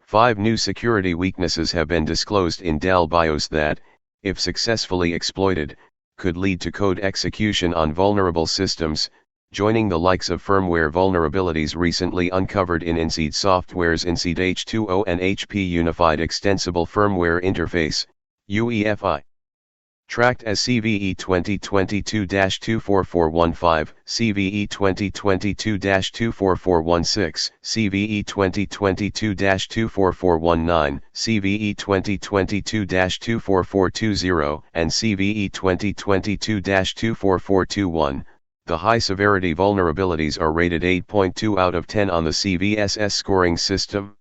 5 new security weaknesses have been disclosed in Dell BIOS that, if successfully exploited, could lead to code execution on vulnerable systems, joining the likes of firmware vulnerabilities recently uncovered in Inseed Software's Inseed H2O and HP Unified Extensible Firmware Interface, UEFI. Tracked as CVE 2022-24415, CVE 2022-24416, CVE 2022-24419, CVE 2022-24420, and CVE 2022-24421. The high-severity vulnerabilities are rated 8.2 out of 10 on the CVSS scoring system.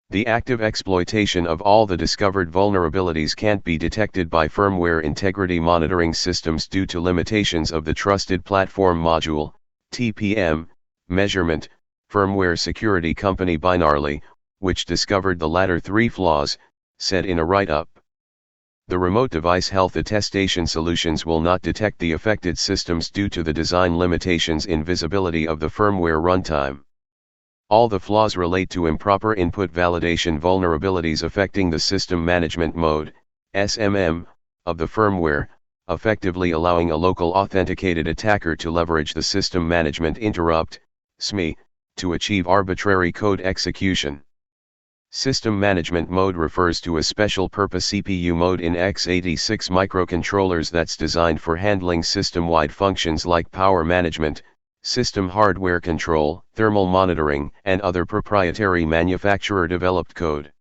The active exploitation of all the discovered vulnerabilities can't be detected by firmware integrity monitoring systems due to limitations of the Trusted Platform Module, TPM, measurement. Firmware security company Binarly, which discovered the latter 3 flaws, said in a write-up. The remote device health attestation solutions will not detect the affected systems due to the design limitations in visibility of the firmware runtime. All the flaws relate to improper input validation vulnerabilities affecting the system management mode, SMM, of the firmware, effectively allowing a local authenticated attacker to leverage the system management interrupt, SMI, to achieve arbitrary code execution. System management mode refers to a special purpose CPU mode in x86 microcontrollers that's designed for handling system-wide functions like power management, system hardware control, thermal monitoring, and other proprietary manufacturer-developed code.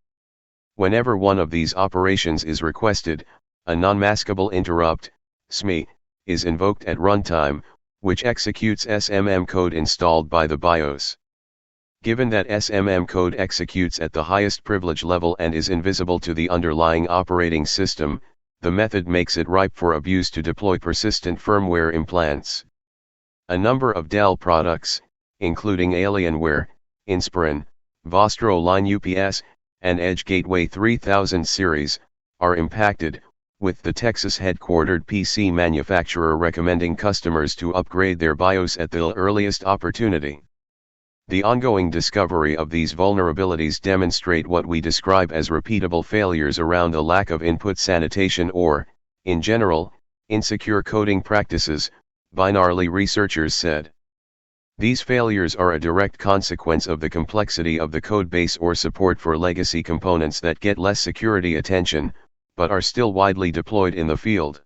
Whenever one of these operations is requested, a non-maskable interrupt, SMI, is invoked at runtime, which executes SMM code installed by the BIOS. Given that SMM code executes at the highest privilege level and is invisible to the underlying operating system, the method makes it ripe for abuse to deploy persistent firmware implants. A number of Dell products, including Alienware, Inspiron, Vostro line UPS, and Edge Gateway 3000 series, are impacted, with the Texas-headquartered PC manufacturer recommending customers to upgrade their BIOS at the earliest opportunity. The ongoing discovery of these vulnerabilities demonstrate what we describe as repeatable failures around a lack of input sanitation or, in general, insecure coding practices, Binarly researchers said. These failures are a direct consequence of the complexity of the codebase or support for legacy components that get less security attention, but are still widely deployed in the field.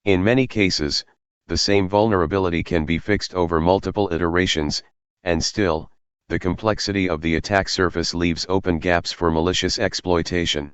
In many cases, the same vulnerability can be fixed over multiple iterations, and still, the complexity of the attack surface leaves open gaps for malicious exploitation.